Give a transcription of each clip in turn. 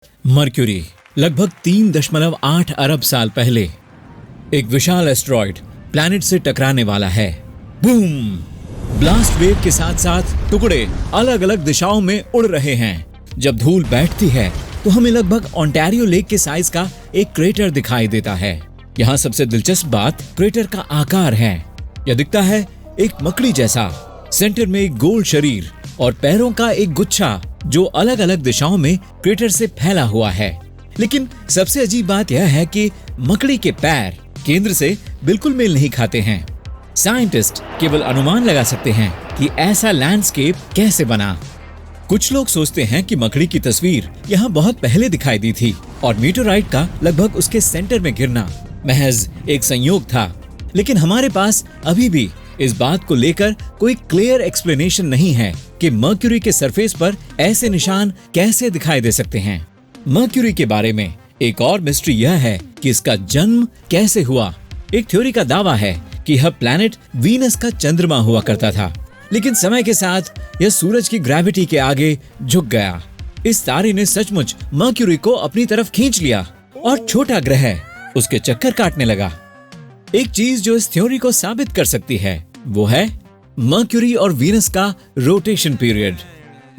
Mercury लगभग 3.8 अरब साल पहले एक विशाल एस्टेरॉयड प्लैनेट से टकराने वाला है। बूम! ब्लास्ट वेव के साथ साथ टुकड़े अलग अलग दिशाओं में उड़ रहे हैं। जब धूल बैठती है तो हमें लगभग ओंटारियो लेक के साइज का एक क्रेटर दिखाई देता है। यहाँ सबसे दिलचस्प बात क्रेटर का आकार है। यह दिखता है एक मकड़ी जैसा, सेंटर में एक गोल शरीर और पैरों का एक गुच्छा जो अलग अलग दिशाओं में क्रेटर से फैला हुआ है। लेकिन सबसे अजीब बात यह है कि मकड़ी के पैर केंद्र से बिल्कुल मेल नहीं खाते हैं। साइंटिस्ट केवल अनुमान लगा सकते हैं कि ऐसा लैंडस्केप कैसे बना। कुछ लोग सोचते हैं कि मकड़ी की तस्वीर यहाँ बहुत पहले दिखाई दी थी और मीटेओराइट का लगभग उसके सेंटर में गिरना महज एक संयोग था। लेकिन हमारे पास अभी भी इस बात को लेकर कोई क्लियर एक्सप्लेनेशन नहीं है कि मर्क्यूरी के सरफेस पर ऐसे निशान कैसे दिखाई दे सकते हैं। मर्क्यूरी के बारे में एक और मिस्ट्री यह है कि इसका जन्म कैसे हुआ। एक थ्योरी का दावा है कि यह प्लैनेट वीनस का चंद्रमा हुआ करता था, लेकिन समय के साथ यह सूरज की ग्रेविटी के आगे झुक गया। इस तारे ने सचमुच मर्क्यूरी को अपनी तरफ खींच लिया और छोटा ग्रह उसके चक्कर काटने लगा। एक चीज जो इस थ्योरी को साबित कर सकती है वो है मर्क्यूरी और वीनस का रोटेशन पीरियड।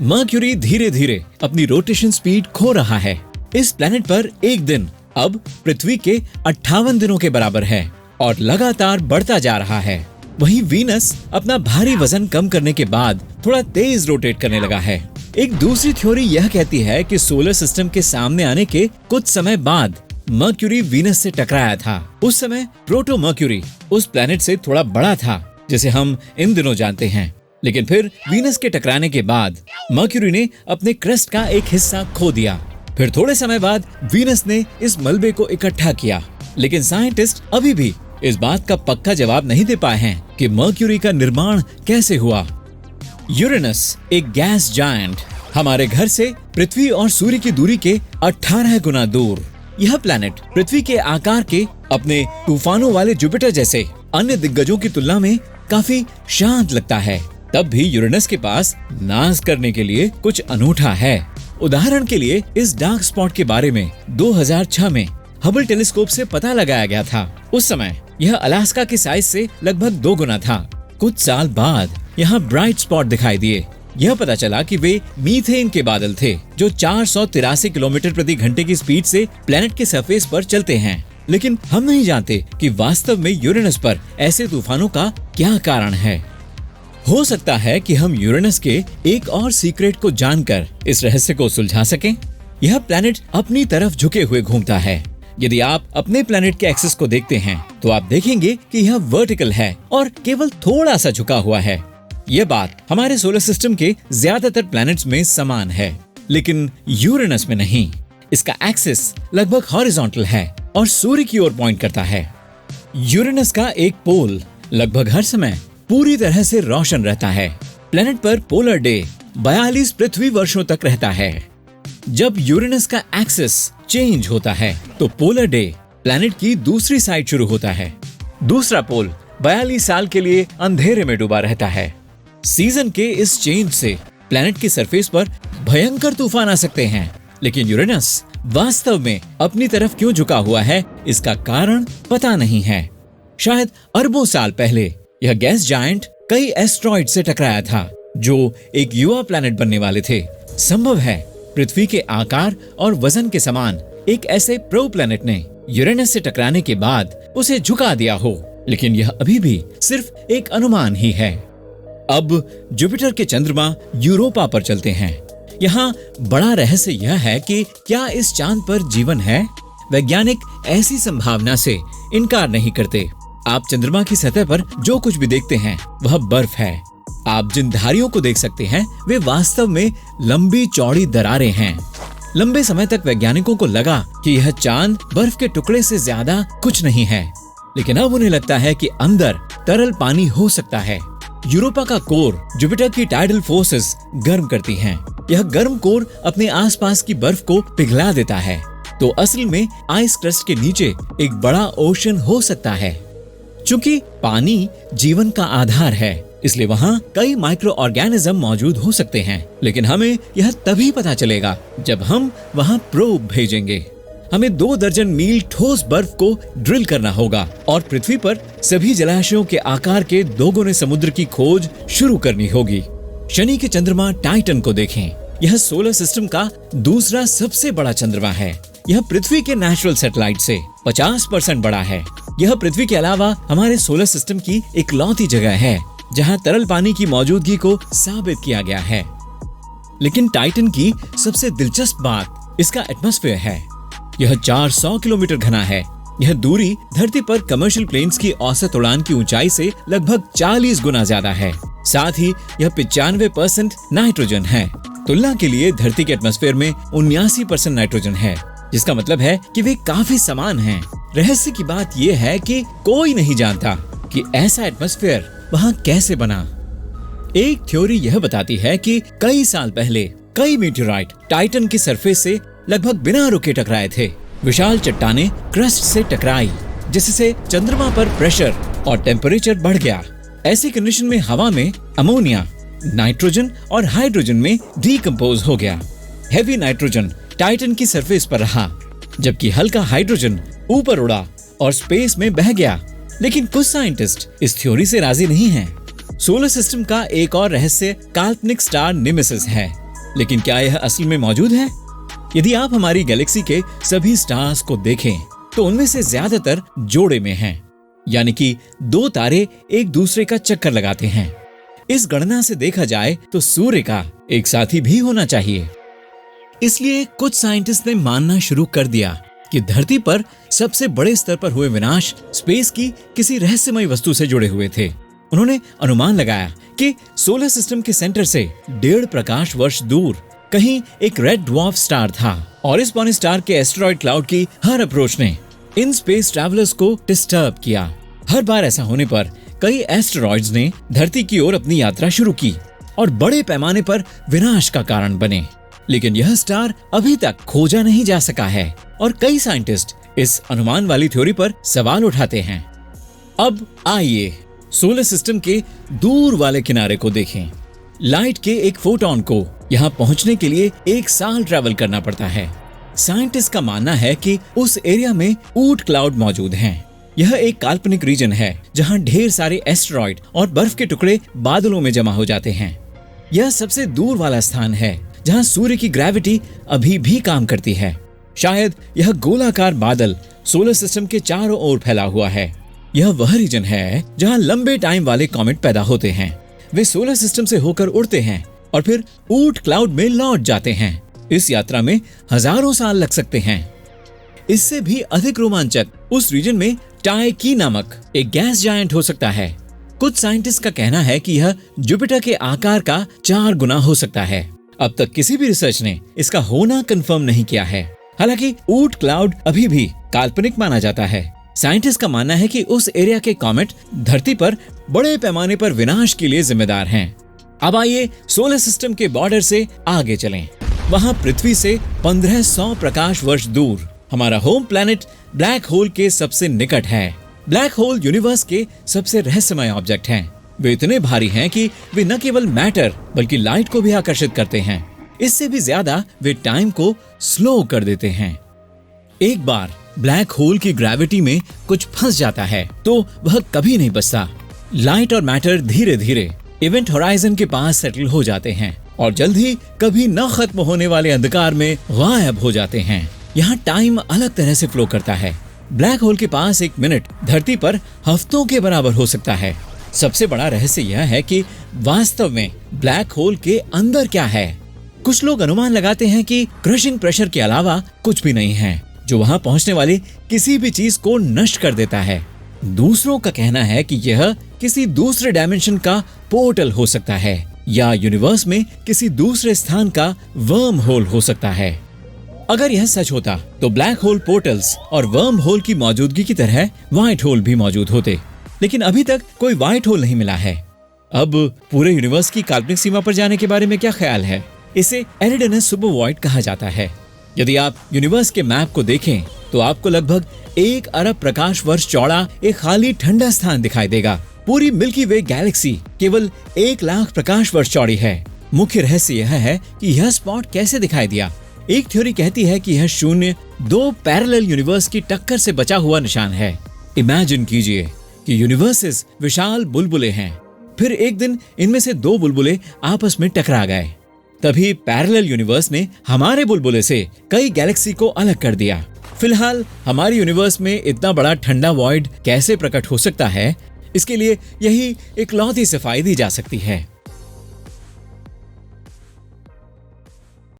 मर्क्यूरी धीरे धीरे अपनी रोटेशन स्पीड खो रहा है। इस प्लैनेट पर एक दिन अब पृथ्वी के 58 दिनों के बराबर है और लगातार बढ़ता जा रहा है। वहीं वीनस अपना भारी वजन कम करने के बाद थोड़ा तेज रोटेट करने लगा है। एक दूसरी थ्योरी यह कहती है कि सोलर सिस्टम के सामने आने के कुछ समय बाद मर्क्यूरी वीनस से टकराया था। उस समय प्रोटो मर्क्यूरी उस प्लैनेट से थोड़ा बड़ा था जिसे हम इन दिनों जानते हैं। लेकिन फिर वीनस के टकराने के बाद मर्क्यूरी ने अपने क्रस्ट का एक हिस्सा खो दिया। फिर थोड़े समय बाद वीनस ने इस मलबे को इकट्ठा किया। लेकिन साइंटिस्ट अभी भी इस बात का पक्का जवाब नहीं दे पाए हैं कि मर्क्यूरी का निर्माण कैसे हुआ। यूरेनस एक गैस जायंट, हमारे घर से पृथ्वी और सूर्य की दूरी के 18 गुना दूर। यह प्लैनेट पृथ्वी के आकार के अपने तूफानों वाले जुपिटर जैसे अन्य दिग्गजों की तुलना में काफी शांत लगता है। तब भी यूरेनस के पास नाज करने के लिए कुछ अनूठा है। उदाहरण के लिए इस डार्क स्पॉट के बारे में 2006 में हबल टेलीस्कोप से पता लगाया गया था। उस समय यह अलास्का के साइज से लगभग 2 गुना था। कुछ साल बाद यहाँ ब्राइट स्पॉट दिखाई दिए। यह पता चला कि वे मीथेन के बादल थे जो 483 किलोमीटर प्रति घंटे की स्पीड से प्लैनेट के सरफेस पर चलते हैं। लेकिन हम नहीं जानते कि वास्तव में यूरेनस पर ऐसे तूफानों का क्या कारण है। हो सकता है कि हम यूरेनस के एक और सीक्रेट को जानकर इस रहस्य को सुलझा सकें। यह प्लैनेट अपनी तरफ झुके हुए घूमता है। यदि आप अपने प्लैनेट के एक्सिस को देखते हैं तो आप देखेंगे कि यह वर्टिकल है और केवल थोड़ा सा झुका हुआ है। यह बात हमारे सोलर सिस्टम के ज्यादातर प्लैनेट्स में समान है, लेकिन यूरेनस में नहीं। इसका एक्सिस लगभग हॉरिजॉन्टल है और सूर्य की ओर पॉइंट करता है। यूरेनस का एक पोल लगभग हर समय पूरी तरह से रोशन रहता है। प्लैनेट पर पोलर डे 42 पृथ्वी वर्षों तक रहता है। जब यूरेनस का एक्सिस चेंज होता है तो पोलर डे प्लैनेट की दूसरी साइड शुरू होता है। दूसरा पोल 42 साल के लिए अंधेरे में डूबा रहता है। सीजन के इस चेंज से प्लैनेट की सरफेस पर भयंकर तूफान आ सकते हैं, लेकिन यूरेनस वास्तव में अपनी तरफ क्यों झुका हुआ है इसका कारण पता नहीं है। शायद अरबों साल पहले यह गैस जायंट कई एस्टेरॉयड से टकराया था जो एक युवा प्लैनेट बनने वाले थे। संभव है पृथ्वी के आकार और वजन के समान एक ऐसे प्रो प्लैनेट ने यूरेनस से टकराने के बाद उसे झुका दिया हो, लेकिन यह अभी भी सिर्फ एक अनुमान ही है। अब जुपिटर के चंद्रमा यूरोपा पर चलते हैं। यहाँ बड़ा रहस्य यह है कि क्या इस चांद पर जीवन है। वैज्ञानिक ऐसी संभावना से इनकार नहीं करते। आप चंद्रमा की सतह पर जो कुछ भी देखते हैं वह बर्फ है। आप जिन धारियों को देख सकते हैं वे वास्तव में लंबी चौड़ी दरारें हैं। लंबे समय तक वैज्ञानिकों को लगा कि यह चांद बर्फ के टुकड़े से ज्यादा कुछ नहीं है, लेकिन अब उन्हें लगता है कि अंदर तरल पानी हो सकता है। यूरोपा का कोर जुपिटर की टाइडल फोर्सेस गर्म करती हैं। यह गर्म कोर अपने आसपास की बर्फ को पिघला देता है, तो असल में आइस क्रस्ट के नीचे एक बड़ा ओशन हो सकता है। चूंकि पानी जीवन का आधार है, इसलिए वहाँ कई माइक्रो ऑर्गेनिज्म मौजूद हो सकते हैं, लेकिन हमें यह तभी पता चलेगा जब हम वहाँ प्रोब भेजेंगे। हमें 2 दर्जन मील ठोस बर्फ को ड्रिल करना होगा और पृथ्वी पर सभी जलाशयों के आकार के 2 गुने समुद्र की खोज शुरू करनी होगी। शनि के चंद्रमा टाइटन को देखें। यह सोलर सिस्टम का दूसरा सबसे बड़ा चंद्रमा है। यह पृथ्वी के नेचुरल सैटेलाइट से 50% बड़ा है। यह पृथ्वी के अलावा हमारे सोलर सिस्टम की इकलौती जगह है जहां तरल पानी की मौजूदगी को साबित किया गया है। लेकिन टाइटन की सबसे दिलचस्प बात इसका एटमॉस्फेयर है। यह 400 किलोमीटर घना है। यह दूरी धरती पर कमर्शियल प्लेन्स की औसत उड़ान की ऊंचाई से लगभग 40 गुना ज्यादा है। साथ ही यह 95% नाइट्रोजन है। तुलना के लिए धरती के एटमॉस्फेयर में 79% नाइट्रोजन है, जिसका मतलब है कि वे काफी समान हैं। रहस्य की बात यह है कि कोई नहीं जानता कि ऐसा एटमॉस्फेयर वहाँ कैसे बना। एक थ्योरी यह बताती है कि कई साल पहले कई मीटेओराइट टाइटन की सरफेस से लगभग बिना रुके टकराए थे। विशाल चट्टानें क्रस्ट से टकराई, जिससे चंद्रमा पर प्रेशर और टेम्परेचर बढ़ गया। ऐसी कंडीशन में हवा में अमोनिया, नाइट्रोजन और हाइड्रोजन में डीकंपोज हो गया। हेवी नाइट्रोजन टाइटन की सरफेस पर रहा, जबकि हल्का हाइड्रोजन ऊपर उड़ा और स्पेस में बह गया। लेकिन कुछ साइंटिस्ट इस थ्योरी से राजी नहीं हैं। सोलर सिस्टम का एक और रहस्य काल्पनिक स्टार नेमेसिस है, लेकिन क्या यह असल में मौजूद है? यदि आप हमारी गैलेक्सी के सभी स्टार्स को देखें तो उनमें से ज्यादातर जोड़े में हैं, यानी कि 2 तारे एक दूसरे का चक्कर लगाते हैं। इस गणना से देखा जाए तो सूर्य का एक साथी भी होना चाहिए। इसलिए कुछ साइंटिस्ट ने मानना शुरू कर दिया कि धरती पर सबसे बड़े स्तर पर हुए विनाश स्पेस की किसी रहस्यमय वस्तु से जुड़े हुए थे। उन्होंने अनुमान लगाया कि सोलर सिस्टम के सेंटर से 1.5 प्रकाश वर्ष दूर कहीं एक रेड ड्वार्फ स्टार था और इस पॉइंट स्टार के एस्टेरॉयड क्लाउड की हर अप्रोच ने इन स्पेस ट्रैवलर्स को डिस्टर्ब किया। हर बार ऐसा होने पर कई एस्टेरॉयड्स ने धरती की ओर अपनी यात्रा शुरू की और बड़े पैमाने पर विनाश का कारण बने। लेकिन यह स्टार अभी तक खोजा नहीं जा सका है और कई साइंटिस्ट इस अनुमान वाली थ्योरी पर सवाल उठाते हैं। अब आइए सोलर सिस्टम के दूर वाले किनारे को देखें। लाइट के एक फोटोन को यहाँ पहुँचने के लिए 1 साल ट्रैवल करना पड़ता है। साइंटिस्ट का मानना है कि उस एरिया में ऊट क्लाउड मौजूद हैं। यह एक काल्पनिक रीजन है जहाँ ढेर सारे एस्टेरॉयड और बर्फ के टुकड़े बादलों में जमा हो जाते हैं। यह सबसे दूर वाला स्थान है जहाँ सूर्य की ग्रेविटी अभी भी काम करती है। शायद यह गोलाकार बादल सोलर सिस्टम के चारों ओर फैला हुआ है। यह वह रीजन है जहाँ लंबे टाइम वाले कॉमेट पैदा होते हैं। वे सोलर सिस्टम से होकर उड़ते हैं और फिर ऊट क्लाउड में लौट जाते हैं। इस यात्रा में हजारों साल लग सकते हैं। इससे भी अधिक रोमांचक उस रीजन में टाइकी नामक एक गैस जायंट हो सकता है। कुछ साइंटिस्ट का कहना है कि यह जुपिटर के आकार का 4 गुना हो सकता है। अब तक किसी भी रिसर्च ने इसका होना कंफर्म नहीं किया है। हालांकि ऊट क्लाउड अभी भी काल्पनिक माना जाता है। साइंटिस्ट का मानना है कि उस एरिया के कॉमेट धरती पर बड़े पैमाने पर विनाश के लिए जिम्मेदार हैं। अब आइए सोलर सिस्टम के बॉर्डर से आगे चलें। वहां पृथ्वी से 1500 प्रकाश वर्ष दूर हमारा होम प्लैनेट ब्लैक होल के सबसे निकट है। ब्लैक होल यूनिवर्स के सबसे रहस्यमय ऑब्जेक्ट हैं। वे इतने भारी हैं कि वे न केवल मैटर बल्कि लाइट को भी आकर्षित करते हैं। इससे भी ज्यादा वे टाइम को स्लो कर देते हैं। एक बार ब्लैक होल की ग्रेविटी में कुछ फंस जाता है तो वह कभी नहीं बचता। लाइट और मैटर धीरे धीरे इवेंट होराइजन के पास सेटल हो जाते हैं और जल्द ही कभी न खत्म होने वाले अंधकार में गायब हो जाते हैं। यहाँ टाइम अलग तरह से फ्लो करता है। ब्लैक होल के पास 1 मिनट धरती पर हफ्तों के बराबर हो सकता है। सबसे बड़ा रहस्य यह है कि वास्तव में ब्लैक होल के अंदर क्या है। कुछ लोग अनुमान लगाते हैं कि क्रशिंग प्रेशर के अलावा कुछ भी नहीं है, जो वहां पहुंचने वाली किसी भी चीज को नष्ट कर देता है। दूसरों का कहना है कि यह किसी दूसरे डायमेंशन का पोर्टल हो सकता है या यूनिवर्स में किसी दूसरे स्थान का वर्म होल हो सकता है। अगर यह सच होता तो ब्लैक होल पोर्टल्स और वर्म होल की मौजूदगी की तरह व्हाइट होल भी मौजूद होते, लेकिन अभी तक कोई व्हाइट होल नहीं मिला है। अब पूरे यूनिवर्स की काल्पनिक सीमा पर जाने के बारे में क्या ख्याल है? इसे एरिडेनस सुपरवॉइड कहा जाता है। यदि आप यूनिवर्स के मैप को देखें तो आपको लगभग 1 अरब प्रकाश वर्ष चौड़ा एक खाली ठंडा स्थान दिखाई देगा पूरी मिल्की वे गैलेक्सी केवल 1 लाख प्रकाश वर्ष चौड़ी है। मुख्य रहस्य यह है कि यह स्पॉट कैसे दिखाई दिया। एक थ्योरी कहती है कि यह शून्य 2 पैरेलल यूनिवर्स की टक्कर से बचा हुआ निशान है। इमेजिन कीजिए कि यूनिवर्सेस विशाल बुलबुले हैं, फिर एक दिन इनमें से 2 बुलबुले आपस में टकरा गए। तभी पैरेलल यूनिवर्स ने हमारे बुलबुले से कई गैलेक्सी को अलग कर दिया। फिलहाल हमारे यूनिवर्स में इतना बड़ा ठंडा वॉइड कैसे प्रकट हो सकता है, इसके लिए यही इकलौती सफाई दी जा सकती है।